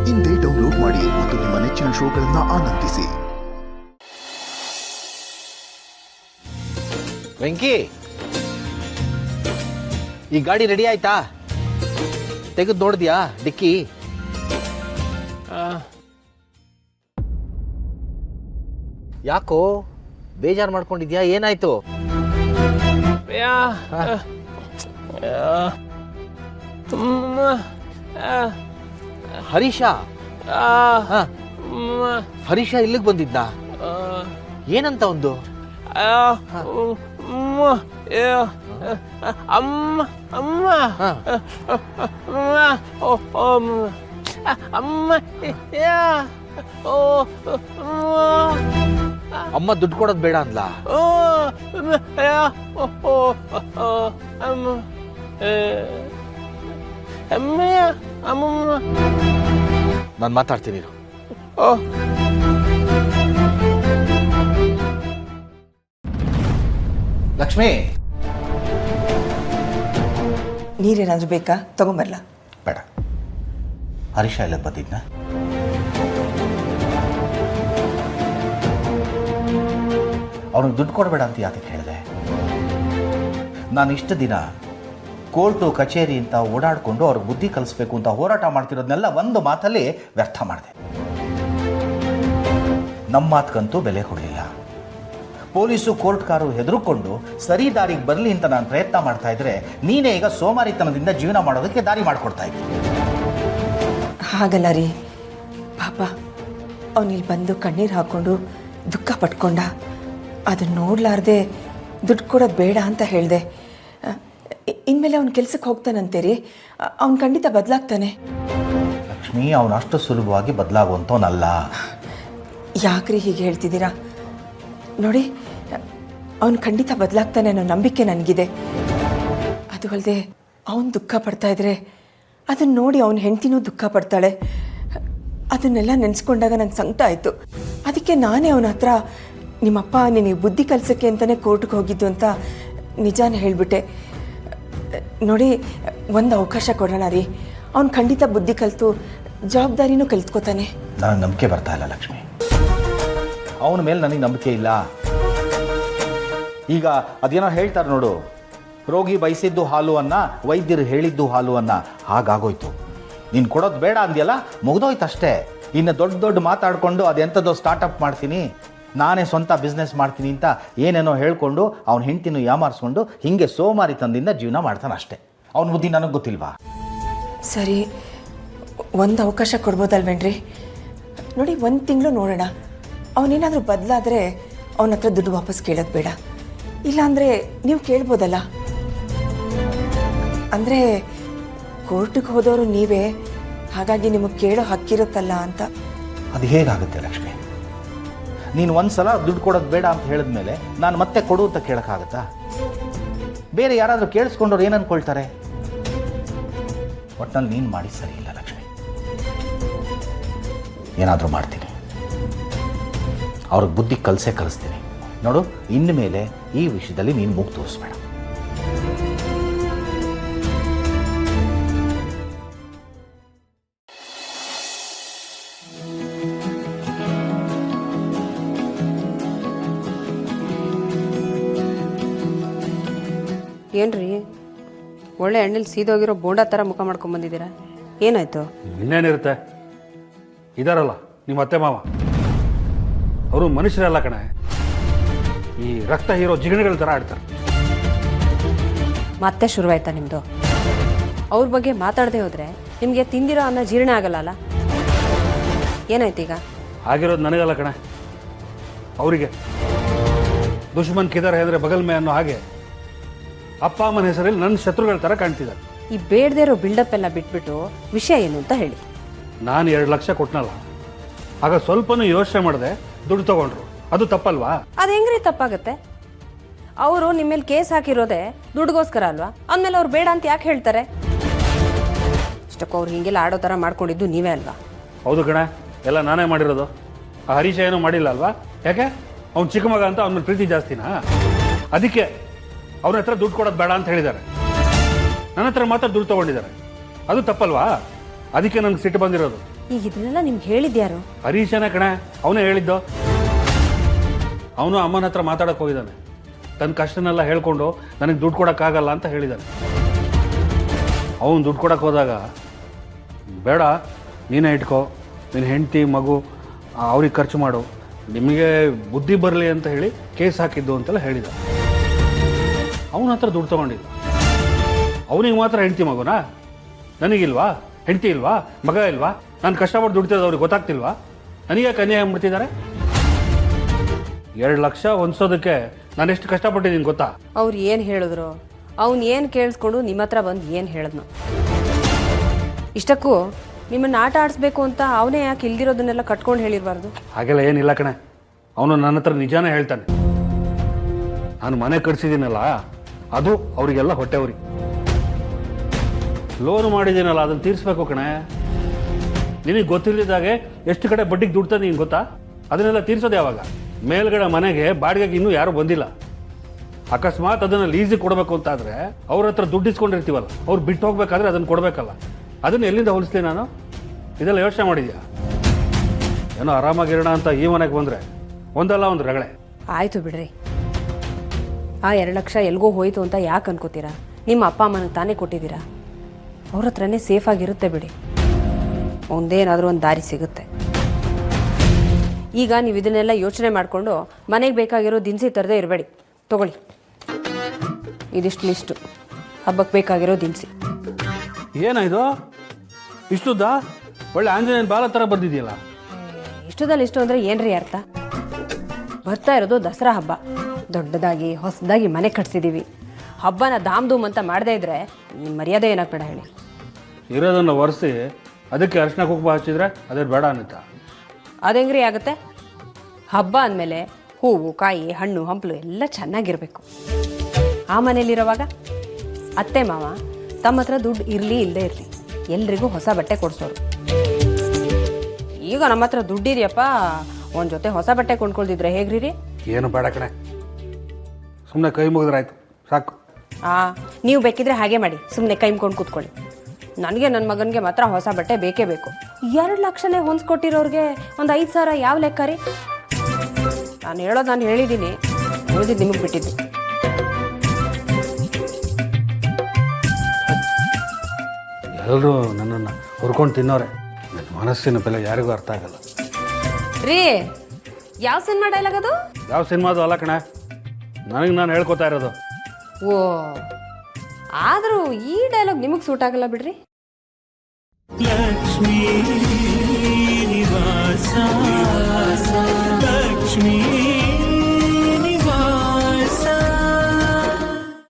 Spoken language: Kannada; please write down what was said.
ಇಂದೇ ಡೌನ್ಲೋಡ್ ಮಾಡಿ ಮತ್ತು ನಿಮ್ಮ ನೆಚ್ಚಿನ ಶೋಗಳನ್ನು ಆನಂದಿಸಿ. ವೆಂಕಿ, ಈ ಗಾಡಿ ರೆಡಿ ಆಯ್ತಾ? ತೆಗೆದು ನೋಡಿದ್ಯಾ ಡಿಕ್ಕಿ? ಯಾಕೋ ಬೇಜಾರು ಮಾಡ್ಕೊಂಡಿದ್ಯಾ? ಏನಾಯ್ತು? ಹರೀಶ ಹರೀಶ ಇಲ್ಲಿಗೆ ಬಂದಿದ್ದ? ಏನಂತ ಒಂದು? ಅಮ್ಮ ದುಡ್ಡು ಕೊಡೋದು ಬೇಡ ಅಂದ್ಲ? ನಾನು ಮಾತಾಡ್ತೀನಿ. ಲಕ್ಷ್ಮಿ, ನೀರೇನಾದ್ರೂ ಬೇಕಾ? ತಗೊಂಬರ್ಲ? ಬೇಡ. ಹರೀಶ ಎಲ್ಲ ಬಂದಿದ್ನ? ಅವ್ನಿಗೆ ದುಡ್ಡು ಕೊಡಬೇಡ ಅಂತ ಯಾಕೆ ಹೇಳಿದೆ? ನಾನು ಇಷ್ಟು ದಿನ ಕೋರ್ಟು ಕಚೇರಿ ಅಂತ ಓಡಾಡಿಕೊಂಡು ಅವ್ರಿಗೆ ಬುದ್ಧಿ ಕಲಿಸ್ಬೇಕು ಅಂತ ಹೋರಾಟ ಮಾಡ್ತಿರೋದನ್ನೆಲ್ಲ ಒಂದು ಮಾತಲ್ಲಿ ವ್ಯರ್ಥ ಮಾಡಿದೆ. ನಮ್ಮ ಮಾತಕ್ಕಂತೂ ಬೆಲೆ ಕೊಡಲಿಲ್ಲ. ಪೊಲೀಸು ಕೋರ್ಟ್ಕಾರು ಹೆದರುಕೊಂಡು ಸರಿ ದಾರಿಗೆ ಬರಲಿ ಅಂತ ನಾನು ಪ್ರಯತ್ನ ಮಾಡ್ತಾ ಇದ್ರೆ ನೀನೇ ಈಗ ಸೋಮಾರಿತನದಿಂದ ಜೀವನ ಮಾಡೋದಕ್ಕೆ ದಾರಿ ಮಾಡಿಕೊಡ್ತಾ ಇದ್ದೀನಿ. ಹಾಗಲ್ಲ ರೀ, ಪಾಪ ಅವನಿಲ್ಲಿ ಬಂದು ಕಣ್ಣೀರು ಹಾಕ್ಕೊಂಡು ದುಃಖ ಪಟ್ಕೊಂಡ. ಅದನ್ನು ನೋಡ್ಲಾರ್ದೆ ದುಡ್ಡು ಕೊಡೋದು ಬೇಡ ಅಂತ ಹೇಳಿದೆ. ಇನ್ಮೇಲೆ ಅವ್ನ ಕೆಲ್ಸಕ್ಕೆ ಹೋಗ್ತಾನಂತೆ ರೀ. ಅವ್ನು ಖಂಡಿತ ಬದಲಾಗ್ತಾನೆ. ಲಕ್ಷ್ಮಿ, ಅವನು ಅಷ್ಟು ಸುಲಭವಾಗಿ ಬದಲಾಗುವಂಥವನಲ್ಲ. ಯಾಕ್ರಿ ಹೀಗೆ ಹೇಳ್ತಿದ್ದೀರಾ? ನೋಡಿ, ಅವನು ಖಂಡಿತ ಬದಲಾಗ್ತಾನೆ ಅನ್ನೋ ನಂಬಿಕೆ ನನಗಿದೆ. ಅದು ಅಲ್ಲದೆ ಅವನು ದುಃಖ ಪಡ್ತಾ ಇದ್ರೆ ಅದನ್ನು ನೋಡಿ ಅವನ ಹೆಂಡ್ತಿನೂ ದುಃಖ ಪಡ್ತಾಳೆ. ಅದನ್ನೆಲ್ಲ ನೆನೆಸ್ಕೊಂಡಾಗ ನಂಗೆ ಸಂಕಟ ಆಯಿತು. ಅದಕ್ಕೆ ನಾನೇ ಅವನ ಹತ್ರ ನಿಮ್ಮಪ್ಪ ನಿನಗೆ ಬುದ್ಧಿ ಕಲಿಸೋಕ್ಕೆ ಅಂತಲೇ ಕೋರ್ಟ್ಗೆ ಹೋಗಿದ್ದು ಅಂತ ನಿಜಾನೇ ಹೇಳಿಬಿಟ್ಟೆ. ನೋಡಿ, ಒಂದು ಅವಕಾಶ ಕೊಡೋಣ ರೀ. ಅವ್ನು ಖಂಡಿತ ಬುದ್ಧಿ ಕಲಿತು ಜವಾಬ್ದಾರಿನೂ ಕಲಿತ್ಕೋತಾನೆ. ನನಗೆ ನಂಬಿಕೆ ಬರ್ತಾ ಇಲ್ಲ ಲಕ್ಷ್ಮಿ. ಅವನ ಮೇಲೆ ನನಗೆ ನಂಬಿಕೆ ಇಲ್ಲ. ಈಗ ಅದೇನೋ ಹೇಳ್ತಾರೆ ನೋಡು, ರೋಗಿ ಬಯಸಿದ್ದು ಹಾಲು ಅನ್ನ, ವೈದ್ಯರು ಹೇಳಿದ್ದು ಹಾಲು ಅನ್ನ. ಹಾಗಾಗೋಯ್ತು. ನೀನು ಕೊಡೋದು ಬೇಡ ಅಂದ್ಯಲ್ಲ, ಮುಗ್ದೋಯ್ತು ಅಷ್ಟೇ. ಇನ್ನು ದೊಡ್ಡ ದೊಡ್ಡ ಮಾತಾಡಿಕೊಂಡು ಅದೆಂಥದ್ದೋ ಸ್ಟಾರ್ಟಪ್ ಮಾಡ್ತೀನಿ, ನಾನೇ ಸ್ವಂತ ಬಿಸ್ನೆಸ್ ಮಾಡ್ತೀನಿ ಅಂತ ಏನೇನೋ ಹೇಳ್ಕೊಂಡು ಅವ್ನ ಹೆಂಡ್ತಿನೂ ಯಾಮಾರಿಸ್ಕೊಂಡು ಹೀಗೆ ಸೋಮಾರಿತನದಿಂದ ಜೀವನ ಮಾಡ್ತಾನೆ ಅಷ್ಟೇ. ಅವನ ಬುದ್ಧಿ ನನಗೆ ಗೊತ್ತಿಲ್ವಾ? ಸರಿ, ಒಂದು ಅವಕಾಶ ಕೊಡ್ಬೋದಲ್ವೇನ್ರಿ? ನೋಡಿ, 1 ತಿಂಗಳು ನೋಡೋಣ. ಅವನೇನಾದರೂ ಬದಲಾದರೆ ಅವನ ಹತ್ರ ದುಡ್ಡು ವಾಪಸ್ ಕೇಳೋದು ಬೇಡ. ಇಲ್ಲಾಂದರೆ ನೀವು ಕೇಳ್ಬೋದಲ್ಲ. ಅಂದರೆ ಕೋರ್ಟಿಗೆ ಹೋದವರು ನೀವೇ, ಹಾಗಾಗಿ ನಿಮಗೆ ಕೇಳೋ ಹಕ್ಕಿರುತ್ತಲ್ಲ ಅಂತ. ಅದು ಹೇಗಾಗುತ್ತೆ ಲಕ್ಷ್ಮಿ? ನೀನು ಒಂದು ಸಲ ದುಡ್ಡು ಕೊಡೋದು ಬೇಡ ಅಂತ ಹೇಳಿದ್ಮೇಲೆ ನಾನು ಮತ್ತೆ ಕೊಡು ಅಂತ ಕೇಳೋಕ್ಕಾಗತ್ತಾ? ಬೇರೆ ಯಾರಾದರೂ ಕೇಳಿಸ್ಕೊಂಡವ್ರು ಏನು ಅಂದ್ಕೊಳ್ತಾರೆ? ಒಟ್ಟಿನಲ್ಲಿ ನೀನು ಮಾಡಿ ಸರಿ ಇಲ್ಲ ಲಕ್ಷ್ಮಿ. ಏನಾದರೂ ಮಾಡ್ತೀನಿ, ಅವ್ರಿಗೆ ಬುದ್ಧಿ ಕಲಿಸ್ತೀನಿ. ನೋಡು, ಇನ್ನು ಮೇಲೆ ಈ ವಿಷಯದಲ್ಲಿ ನೀನು ಮೂಗು ತೋರಿಸ್ಬೇಡ. ಏನ್ರಿ, ಒಳ್ಳೆ ಎಣ್ಣೆಲಿ ಸೀದೋಗಿರೋ ಬೋಂಡಾ ಥರ ಮುಖ ಮಾಡ್ಕೊಂಬಂದಿದ್ದೀರಾ? ಏನಾಯ್ತು? ಇನ್ನೇನಿರುತ್ತೆ, ಇದಾರಲ್ಲ ನಿಮ್ಮ ಅತ್ತೆ ಮಾವ, ಅವರು ಮನುಷ್ಯರಲ್ಲ ಕಣೆ. ಈ ರಕ್ತ ಹೀರೋ ಜಿಗಣೆಗಳ ಥರ ಆಡ್ತಾರೆ. ಮತ್ತೆ ಶುರುವಾಯ್ತಾ ನಿಮ್ಮದು? ಅವ್ರ ಬಗ್ಗೆ ಮಾತಾಡದೆ ಹೋದರೆ ನಿಮಗೆ ತಿಂದಿರೋ ಅನ್ನ ಜೀರ್ಣ ಆಗಲ್ಲ. ಏನಾಯ್ತು ಈಗ? ಆಗಿರೋದು ನನಗಲ್ಲ ಕಣೆ, ಅವರಿಗೆ. ದುಶ್ಮನ್ ಕಿದಾರೆ ಅಂದರೆ ಬಗಲ್ ಮೇ ಅನ್ನೋ ಹಾಗೆ ಅಪ್ಪ ಅಮ್ಮನ ಹೆಸರಲ್ಲಿ ನನ್ನ ಶತ್ರುಗಳ ಥರ ಕಾಣ್ತಿದ್ದಾರೆ. ಈ ಬೇಡದೇ ಇರೋ ಬಿಲ್ಡಪ್ ಎಲ್ಲ ಬಿಟ್ಬಿಟ್ಟು ವಿಷಯ ಏನು ಅಂತ ಹೇಳಿ. ನಾನು 2 ಲಕ್ಷ ಕೊಟ್ಟನಲ್ಲ, ಆಗ ಸ್ವಲ್ಪನೂ ಯೋಚನೆ ಮಾಡದೆ ದುಡ್ಡು ತಗೊಂಡ್ರು. ಅದು ತಪ್ಪಲ್ವಾ? ಅದು ಹೆಂಗ್ರಿ ತಪ್ಪಾಗುತ್ತೆ? ಅವರು ನಿಮ್ಮ ಮೇಲೆ ಕೇಸ್ ಹಾಕಿರೋದೆ ದುಡ್ಡುಗೋಸ್ಕರ ಅಲ್ವಾ? ಅಂದಮೇಲೆ ಅವ್ರು ಬೇಡ ಅಂತ ಯಾಕೆ ಹೇಳ್ತಾರೆ? ಇಷ್ಟಕ್ಕೂ ಅವ್ರು ಹಿಂಗೆಲ್ಲ ಆಡೋ ಥರ ಮಾಡ್ಕೊಂಡಿದ್ದು ನೀವೇ ಅಲ್ವಾ? ಹೌದು ಕಣೆ, ಎಲ್ಲ ನಾನೇ ಮಾಡಿರೋದು. ಆ ಹರೀಶ ಏನೂ ಮಾಡಿಲ್ಲ ಅಲ್ವಾ? ಯಾಕೆ? ಅವ್ನು ಚಿಕ್ಕ ಮಗ ಅಂತ ಅವನ ಪ್ರೀತಿ ಜಾಸ್ತಿನಾ? ಅದಕ್ಕೆ ಅವ್ರ ಹತ್ರ ದುಡ್ಡು ಕೊಡೋದು ಬೇಡ ಅಂತ ಹೇಳಿದ್ದಾರೆ. ನನ್ನ ಹತ್ರ ಮಾತ್ರ ದುಡ್ಡು ತೊಗೊಂಡಿದ್ದಾರೆ. ಅದು ತಪ್ಪಲ್ವಾ? ಅದಕ್ಕೆ ನನಗೆ ಸಿಟ್ಟು ಬಂದಿರೋದು. ಈಗ ಇದನ್ನೆಲ್ಲ ನಿಮ್ಗೆ ಹೇಳಿದ್ಯಾರು? ಹರೀಶನೇ ಕಣೆ, ಅವನೇ ಹೇಳಿದ್ದು. ಅವನು ಅಮ್ಮನ ಹತ್ರ ಮಾತಾಡಕ್ಕೆ ಹೋಗಿದ್ದಾನೆ. ತನ್ನ ಕಷ್ಟನೆಲ್ಲ ಹೇಳ್ಕೊಂಡು ನನಗೆ ದುಡ್ಡು ಕೊಡೋಕ್ಕಾಗಲ್ಲ ಅಂತ ಹೇಳಿದ್ದಾನೆ. ಅವನು ದುಡ್ಡು ಕೊಡಕ್ಕೆ ಹೋದಾಗ, ಬೇಡ ನೀನೇ ಇಟ್ಕೋ, ನಿನ್ನ ಹೆಂಡತಿ ಮಗು ಅವ್ರಿಗೆ ಖರ್ಚು ಮಾಡು, ನಿಮಗೆ ಬುದ್ಧಿ ಬರಲಿ ಅಂತ ಹೇಳಿ ಕೇಸ್ ಹಾಕಿದ್ದು ಅಂತೆಲ್ಲ ಹೇಳಿದ. ಅವನ ಹತ್ರ ದುಡ್ಡು ತೊಗೊಂಡಿಲ್ಲ. ಅವನಿಗೆ ಮಾತ್ರ ಹೆಂಡತಿ ಮಗುನಾ? ನನಗಿಲ್ವಾ? ಹೆಂಡತಿ ಇಲ್ವಾ? ಮಗ ಇಲ್ವಾ? ನಾನು ಕಷ್ಟಪಟ್ಟು ದುಡ್ತಿರೋದು ಅವ್ರಿಗೆ ಗೊತ್ತಾಗ್ತಿಲ್ವಾ? ನನಗೆ ಕನ್ಯೆ ಅಂದ್ಬಿಡ್ತಿದ್ದಾರೆ. 2 ಲಕ್ಷ ಹೊಂದ್ಸೋದಕ್ಕೆ ನಾನು ಎಷ್ಟು ಕಷ್ಟಪಟ್ಟಿದ್ದೀನಿ ಗೊತ್ತಾ? ಅವ್ರು ಏನು ಹೇಳಿದ್ರು? ಅವ್ನು ಏನು ಕೇಳಿಸ್ಕೊಂಡು ನಿಮ್ಮ ಹತ್ರ ಬಂದು ಏನು ಹೇಳಿದ್ನು? ಇಷ್ಟಕ್ಕೂ ನಿಮ್ಮನ್ನು ಆಟ ಆಡಿಸ್ಬೇಕು ಅಂತ ಅವನೇ ಯಾಕೆ ಇಲ್ದಿರೋದನ್ನೆಲ್ಲ ಕಟ್ಕೊಂಡು ಹೇಳಿರಬಾರ್ದು? ಹಾಗೆಲ್ಲ ಏನಿಲ್ಲ ಕಣೆ. ಅವನು ನನ್ನ ಹತ್ರ ನಿಜಾನೇ ಹೇಳ್ತಾನೆ. ನಾನು ಮನೆ ಕಟ್ಸಿದ್ದೀನಲ್ಲ, ಅದು ಅವರಿಗೆಲ್ಲ ಹೊಟ್ಟೆವ್ರಿ. ಲೋನ್ ಮಾಡಿದ್ದೀನಲ್ಲ, ಅದನ್ನು ತೀರಿಸ್ಬೇಕು ಕಣೆ. ನಿನಗೆ ಗೊತ್ತಿಲ್ಲದಾಗೆ ಎಷ್ಟು ಕಡೆ ಬಡ್ಡಿಗೆ ದುಡ್ಡು ತಂದು ನಿಂಗೆ ಗೊತ್ತಾ? ಅದನ್ನೆಲ್ಲ ತೀರಿಸೋದು ಯಾವಾಗ? ಮೇಲ್ಗಡೆ ಮನೆಗೆ ಬಾಡಿಗೆಗೆ ಇನ್ನೂ ಯಾರೂ ಬಂದಿಲ್ಲ. ಅಕಸ್ಮಾತ್ ಅದನ್ನು ಲೀಸಿಗೆ ಕೊಡಬೇಕು ಅಂತಾದರೆ ಅವ್ರ ಹತ್ರ ದುಡ್ಡು ಇಸ್ಕೊಂಡಿರ್ತೀವಲ್ಲ, ಅವ್ರು ಬಿಟ್ಟು ಹೋಗ್ಬೇಕಾದ್ರೆ ಅದನ್ನು ಕೊಡಬೇಕಲ್ಲ. ಅದನ್ನು ಎಲ್ಲಿಂದ ಹೋಲಿಸ್ಲಿ ನಾನು? ಇದೆಲ್ಲ ಯೋಚನೆ ಮಾಡಿದ್ಯಾ? ಏನೋ ಆರಾಮಾಗಿರೋಣ ಅಂತ ಈ ಮನೆಗೆ ಬಂದರೆ ಒಂದಲ್ಲ ಒಂದು ರಗಳೆ. ಆಯಿತು ಬಿಡ್ರಿ. ಆ 2 ಲಕ್ಷ ಎಲ್ಗೋ ಹೋಯಿತು ಅಂತ ಯಾಕೆ ಅನ್ಕೋತೀರಾ? ನಿಮ್ಮ ಅಪ್ಪ ಅಮ್ಮನಿಗೆ ತಾನೇ ಕೊಟ್ಟಿದ್ದೀರಾ. ಅವ್ರ ಹತ್ರನೇ ಸೇಫಾಗಿರುತ್ತೆ ಬಿಡಿ. ಒಂದೇನಾದರೂ ಒಂದು ದಾರಿ ಸಿಗುತ್ತೆ. ಈಗ ನೀವು ಇದನ್ನೆಲ್ಲ ಯೋಚನೆ ಮಾಡಿಕೊಂಡು ಮನೆಗೆ ಬೇಕಾಗಿರೋ ದಿನಸಿ ತರದೇ ಇರಬೇಡಿ. ತೊಗೊಳ್ಳಿ, ಇದಿಷ್ಟು ಲಿಸ್ಟು, ಹಬ್ಬಕ್ಕೆ ಬೇಕಾಗಿರೋ ದಿನಸಿ. ಏನಾಯ್ತು ಇಷ್ಟುದ್ದ? ಒಳ್ಳೆ ಆಂಜನೇಯನ ಬಾಲ ಥರ ಬಂದಿದೆಯಲ್ಲ. ಇಷ್ಟುದಲ್ಲಿ ಇಷ್ಟು ಅಂದರೆ ಏನ್ರಿ ಅರ್ಥ? ಬರ್ತಾ ಇರೋದು ದಸರಾ ಹಬ್ಬ. ದೊಡ್ಡದಾಗಿ ಹೊಸದಾಗಿ ಮನೆ ಕಟ್ಸಿದ್ದೀವಿ. ಹಬ್ಬನ ಧಾಮ್ ಧೂಮ್ ಅಂತ ಮಾಡದೇ ಇದ್ರೆ ನಿಮ್ಮ ಮರ್ಯಾದೆ ಏನಾಗ್ಬೇಡ ಹೇಳಿ. ಇರೋದನ್ನು ಒರೆಸಿ ಅದಕ್ಕೆ ಅರಿಶಿನ ಕುಂಕುಮ ಹಚ್ಚಿದ್ರೆ ಅದೇ ಬೇಡ ಅನ್ನುತ್ತಾ? ಅದೆಂಗ್ರಿ ಆಗುತ್ತೆ? ಹಬ್ಬ ಅಂದಮೇಲೆ ಹೂವು ಕಾಯಿ ಹಣ್ಣು ಹಂಪಲು ಎಲ್ಲ ಚೆನ್ನಾಗಿರಬೇಕು. ಆ ಮನೇಲಿರೋವಾಗ ಅತ್ತೆ ಮಾವ ತಮ್ಮ ಹತ್ರ ದುಡ್ಡು ಇರಲಿ ಇಲ್ಲದೆ ಇರಲಿ ಎಲ್ರಿಗೂ ಹೊಸ ಬಟ್ಟೆ ಕೊಡಿಸೋರು. ಈಗ ನಮ್ಮ ಹತ್ರ ದುಡ್ಡಿದೆಯಪ್ಪ, ಒಂದು ಜೊತೆ ಹೊಸ ಬಟ್ಟೆ ಕೊಂಡ್ಕೊಳ್ದಿದ್ರೆ ಹೇಗ್ರಿ ರೀ? ಏನು ಬೇಡ ಕಣೆ, ಸುಮ್ಮನೆ ಕೈ ಮುಗಿದ್ರಾಯ್ತು ಸಾಕು. ನೀವು ಬೇಕಿದ್ರೆ ಹಾಗೆ ಮಾಡಿ, ಸುಮ್ಮನೆ ಕೈ ಮುಗ್ಕೊಂಡು ಕೂತ್ಕೊಳ್ಳಿ. ನನಗೆ ನನ್ನ ಮಗನಿಗೆ ಮಾತ್ರ ಹೊಸ ಬಟ್ಟೆ ಬೇಕೇ ಬೇಕು. 2 ಲಕ್ಷನೇ ಹೊಂದ್ಸ್ಕೊಟ್ಟಿರೋರಿಗೆ ಒಂದು 5,000 ಯಾವ ಲೆಕ್ಕ ರೀ? ನಾನು ಹೇಳೋದು ನಾನು ಹೇಳಿದ್ದೀನಿ, ಉಳಿದಿದ್ದು ನಿಮಗೆ ಬಿಟ್ಟಿದ್ದು. ಎಲ್ಲರೂ ನನ್ನನ್ನು ಹುರ್ಕೊಂಡು ತಿನ್ನೋರೆ. ಮನಸ್ಸಿನ ಬೆಲೆ ಯಾರಿಗೂ ಅರ್ಥ ಆಗಲ್ಲ ರೀ. ಯಾವ ಸಿನಿಮಾ ಡೈಲಾಗ್ ಅದು? ಯಾವ ಸಿನಿಮಾದು ಅಲ್ಲ ಕಣೆ, ನನಗೆ ನಾನು ಹೇಳ್ಕೊತಾ ಇರೋದು. ಓ, ಆದರೂ ಈ ಡೈಲಾಗ್ ನಿಮಗೆ ಸೂಟ್ ಆಗಲ್ಲ ಬಿಡ್ರಿ. ಲಕ್ಷ್ಮೀ